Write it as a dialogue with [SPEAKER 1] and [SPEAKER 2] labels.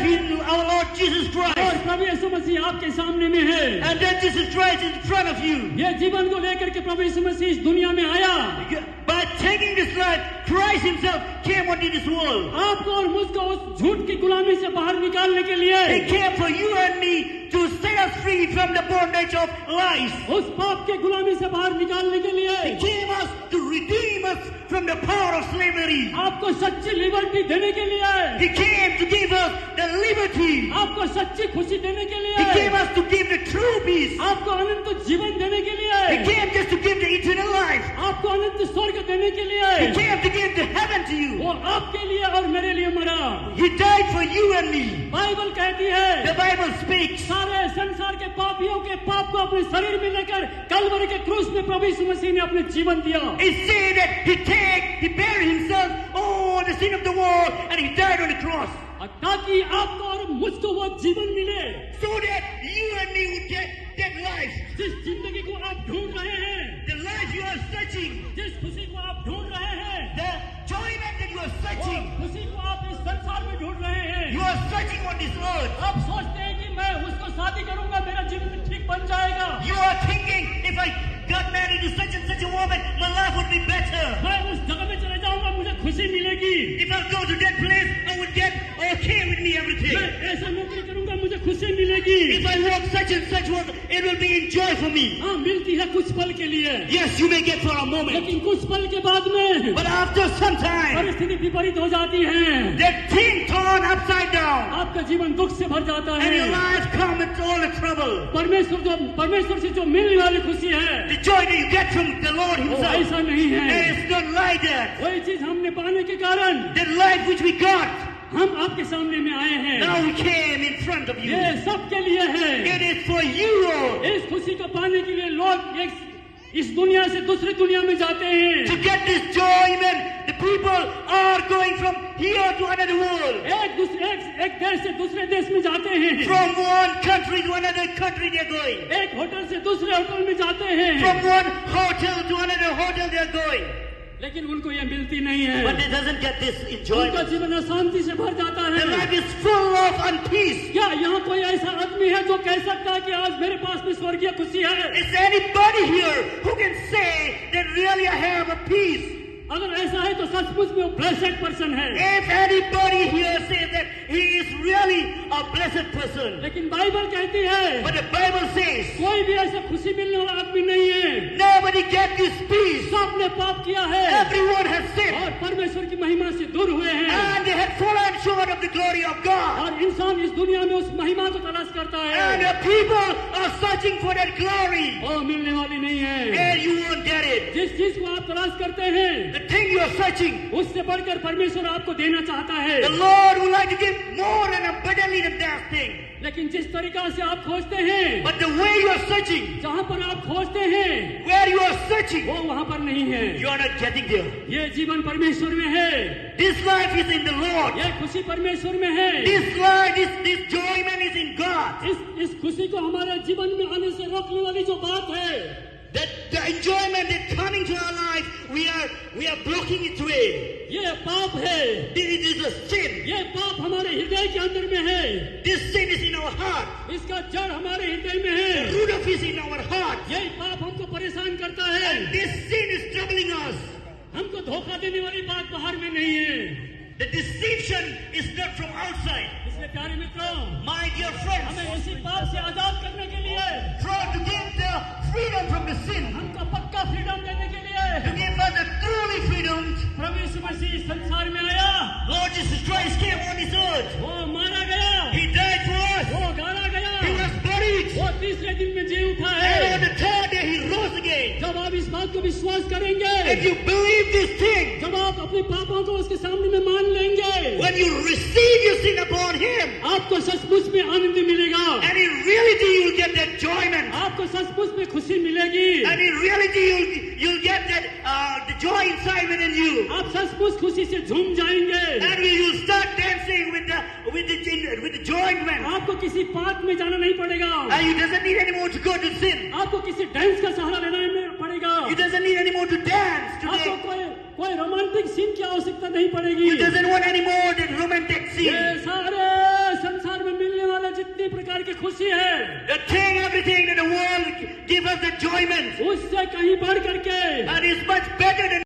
[SPEAKER 1] life in our Lord Jesus
[SPEAKER 2] और
[SPEAKER 1] Christ.
[SPEAKER 2] प्रभु यीशु मसीह आपके सामने में है।
[SPEAKER 1] And then Jesus Christ is in front of you.
[SPEAKER 2] ये जीवन को लेकर के प्रभु यीशु मसीह इस दुनिया में आया।
[SPEAKER 1] By taking this life, Christ himself came onto this world.
[SPEAKER 2] आपको और मुझको उस झूठ की गुलामी से बाहर निकालने के लिए,
[SPEAKER 1] He came for you and me to set us free from the bondage of lies.
[SPEAKER 2] उस पाप के गुलामी से बाहर निकालने के लिए,
[SPEAKER 1] He came us to redeem us from the power of slavery.
[SPEAKER 2] आपको सच्ची लिबर्टी देने के लिए,
[SPEAKER 1] He came to give us the liberty.
[SPEAKER 2] आपको सच्ची खुशी देने के
[SPEAKER 1] He came
[SPEAKER 2] लिए,
[SPEAKER 1] us to give the true peace.
[SPEAKER 2] आपको अनंत जीवन देने के लिए,
[SPEAKER 1] He came just to give the eternal life.
[SPEAKER 2] आपको अनंत स्वर्ग देने के
[SPEAKER 1] He
[SPEAKER 2] लिए,
[SPEAKER 1] came to give the heaven to you.
[SPEAKER 2] वो आपके लिए और मेरे लिए मरा।
[SPEAKER 1] He died for you and me.
[SPEAKER 2] Bible कहती है,
[SPEAKER 1] The Bible speaks.
[SPEAKER 2] सारे संसार के पापियों के पाप को अपने शरीर में लेकर कलवरी के क्रूस में प्रभु यीशु मसीह ने अपने जीवन दिया।
[SPEAKER 1] It said that he buried himself, oh, the sin of the world, and he died on the cross.
[SPEAKER 2] ताकि आपको और मुझको वो जीवन मिले,
[SPEAKER 1] So that you and me would get that life.
[SPEAKER 2] जिस जिंदगी को आप ढूंढ रहे हैं,
[SPEAKER 1] The life you are searching.
[SPEAKER 2] जिस खुशी को आप ढूंढ रहे हैं,
[SPEAKER 1] The enjoyment that you are
[SPEAKER 2] वो
[SPEAKER 1] searching.
[SPEAKER 2] खुशी को आप इस संसार में ढूंढ रहे हैं।
[SPEAKER 1] You are searching on this earth.
[SPEAKER 2] आप सोचते हैं कि मैं उसको शादी करूंगा, मेरा जीवन ठीक बन जाएगा,
[SPEAKER 1] You are thinking, if I got married to such and such a woman, my life would be better.
[SPEAKER 2] मैं उस जगह में चले जाऊंगा, मुझे खुशी मिलेगी,
[SPEAKER 1] If I go to that place, I would get okay with me everything.
[SPEAKER 2] मैं ऐसा नौकरी करूंगा, मुझे खुशी मिलेगी।
[SPEAKER 1] If I work such and such work, it will be enjoy for me.
[SPEAKER 2] हाँ, मिलती है कुछ पल के लिए,
[SPEAKER 1] Yes, you may get for a moment.
[SPEAKER 2] लेकिन कुछ पल के बाद में
[SPEAKER 1] But after some time,
[SPEAKER 2] परिस्थिति विपरीत हो जाती है,
[SPEAKER 1] that thing turned upside down.
[SPEAKER 2] आपका जीवन दुख से भर जाता
[SPEAKER 1] And your
[SPEAKER 2] है।
[SPEAKER 1] life comes with all the trouble.
[SPEAKER 2] परमेश्वर से जो मिलने वाली खुशी है,
[SPEAKER 1] The joy that you get from the Lord
[SPEAKER 2] वो
[SPEAKER 1] himself.
[SPEAKER 2] ऐसा नहीं है।
[SPEAKER 1] And it's not like that.
[SPEAKER 2] वही चीज हमने पाने के कारण
[SPEAKER 1] The life which we got,
[SPEAKER 2] हम आपके सामने में आए हैं।
[SPEAKER 1] now we came in front of you.
[SPEAKER 2] ये सबके लिए है।
[SPEAKER 1] It is for you, Lord.
[SPEAKER 2] इस खुशी को पाने के लिए लोग इस दुनिया से दूसरी दुनिया में जाते हैं।
[SPEAKER 1] To get this joy, man, the people are going from here to another world.
[SPEAKER 2] एक देश से दूसरे देश में जाते हैं।
[SPEAKER 1] From one country to another country they're going.
[SPEAKER 2] एक होटल से दूसरे होटल में जाते हैं।
[SPEAKER 1] From one hotel to another hotel they're going.
[SPEAKER 2] लेकिन उनको ये मिलती नहीं है।
[SPEAKER 1] But they doesn't get this
[SPEAKER 2] उनका
[SPEAKER 1] enjoyment.
[SPEAKER 2] जीवन अशांति से भर जाता
[SPEAKER 1] Their
[SPEAKER 2] है।
[SPEAKER 1] life is full of unpeace.
[SPEAKER 2] क्या यहाँ कोई ऐसा आदमी है जो कह सकता है कि आज मेरे पास में स्वर्गीय खुशी है?
[SPEAKER 1] Is there anybody here who can say that really I have a peace?
[SPEAKER 2] अगर ऐसा है तो सचमुच में वो ब्लेसेड पर्सन है।
[SPEAKER 1] If anybody here says that he is really a blessed person.
[SPEAKER 2] लेकिन बाइबल कहती है
[SPEAKER 1] But the Bible says
[SPEAKER 2] कोई भी ऐसा खुशी मिलने वाला आदमी नहीं है।
[SPEAKER 1] nobody get this peace.
[SPEAKER 2] सबने पाप किया है
[SPEAKER 1] Everyone has sinned.
[SPEAKER 2] और परमेश्वर की महिमा से दूर हुए हैं,
[SPEAKER 1] And they have fallen short of the glory of God.
[SPEAKER 2] और इंसान इस दुनिया में उस महिमा को तलाश करता
[SPEAKER 1] And
[SPEAKER 2] है,
[SPEAKER 1] the people are searching for that glory.
[SPEAKER 2] वो मिलने वाली नहीं है।
[SPEAKER 1] And you won't get it.
[SPEAKER 2] जिस चीज को आप तलाश करते हैं
[SPEAKER 1] The thing you are searching,
[SPEAKER 2] उससे बढ़कर परमेश्वर आपको देना चाहता है,
[SPEAKER 1] the Lord would like to give more and abundantly than that thing.
[SPEAKER 2] लेकिन जिस तरीका से आप खोजते हैं,
[SPEAKER 1] But the way you are searching,
[SPEAKER 2] जहाँ पर आप खोजते हैं,
[SPEAKER 1] where you are searching,
[SPEAKER 2] वो वहाँ पर नहीं है।
[SPEAKER 1] you are not getting there.
[SPEAKER 2] ये जीवन परमेश्वर में है,
[SPEAKER 1] This life is in the Lord.
[SPEAKER 2] ये खुशी परमेश्वर में है।
[SPEAKER 1] This life, this enjoyment is in God.
[SPEAKER 2] इस खुशी को हमारे जीवन में आने से रोकने वाली जो बात है,
[SPEAKER 1] That the enjoyment that's coming to our life, we are blocking it away.
[SPEAKER 2] ये पाप है।
[SPEAKER 1] This is a sin.
[SPEAKER 2] ये पाप हमारे हृदय के अंदर में है।
[SPEAKER 1] This sin is in our heart.
[SPEAKER 2] इसका जड़ हमारे हृदय में
[SPEAKER 1] The
[SPEAKER 2] है।
[SPEAKER 1] root of it is in our heart.
[SPEAKER 2] यही पाप हमको परेशान करता है।
[SPEAKER 1] And this sin is troubling us.
[SPEAKER 2] हमको धोखा देने वाली बात बाहर में नहीं है।
[SPEAKER 1] The deception is not from outside.
[SPEAKER 2] इसलिए प्यारे मित्रों,
[SPEAKER 1] My dear friends,
[SPEAKER 2] हमें इसी पाप से आजाद करने के लिए,
[SPEAKER 1] try to give the freedom from the sin.
[SPEAKER 2] हमको पक्का फ्रीडम देने के लिए
[SPEAKER 1] To give us the truly freedom.
[SPEAKER 2] प्रभु यीशु मसीह इस संसार में आया।
[SPEAKER 1] Lord Jesus Christ came on this earth.
[SPEAKER 2] वो मारा गया,
[SPEAKER 1] He died for us.
[SPEAKER 2] वो गाड़ा गया,
[SPEAKER 1] He was buried.
[SPEAKER 2] वो तीसरे दिन में जी उठा
[SPEAKER 1] And on
[SPEAKER 2] है।
[SPEAKER 1] the third day he rose again.
[SPEAKER 2] जब आप इस बात को विश्वास करेंगे,
[SPEAKER 1] If you believe this thing,
[SPEAKER 2] जब आप अपने पापों को उसके सामने में मान लेंगे,
[SPEAKER 1] when you receive your sin upon him,
[SPEAKER 2] आपको सचमुच में आनंद मिलेगा,
[SPEAKER 1] and in reality you'll get that enjoyment.
[SPEAKER 2] आपको सचमुच में खुशी मिलेगी,
[SPEAKER 1] And in reality you'll get that the joy inside within you.
[SPEAKER 2] आप सचमुच खुशी से झूम जाएंगे।
[SPEAKER 1] And you'll start dancing with the enjoyment.
[SPEAKER 2] आपको किसी पार्क में जाना नहीं पड़ेगा,
[SPEAKER 1] And you doesn't need anymore to go to sin.
[SPEAKER 2] आपको किसी डांस का सहारा लेना नहीं पड़ेगा,
[SPEAKER 1] You doesn't need anymore to dance
[SPEAKER 2] आपको
[SPEAKER 1] today.
[SPEAKER 2] कोई रोमांटिक सीन की आवश्यकता नहीं पड़ेगी।
[SPEAKER 1] You doesn't want anymore that romantic
[SPEAKER 2] ये
[SPEAKER 1] scene.
[SPEAKER 2] सारे प्रकार की खुशी है,
[SPEAKER 1] the thing, everything that the world gives us enjoyment,
[SPEAKER 2] उससे कहीं बढ़ करके
[SPEAKER 1] and is much better than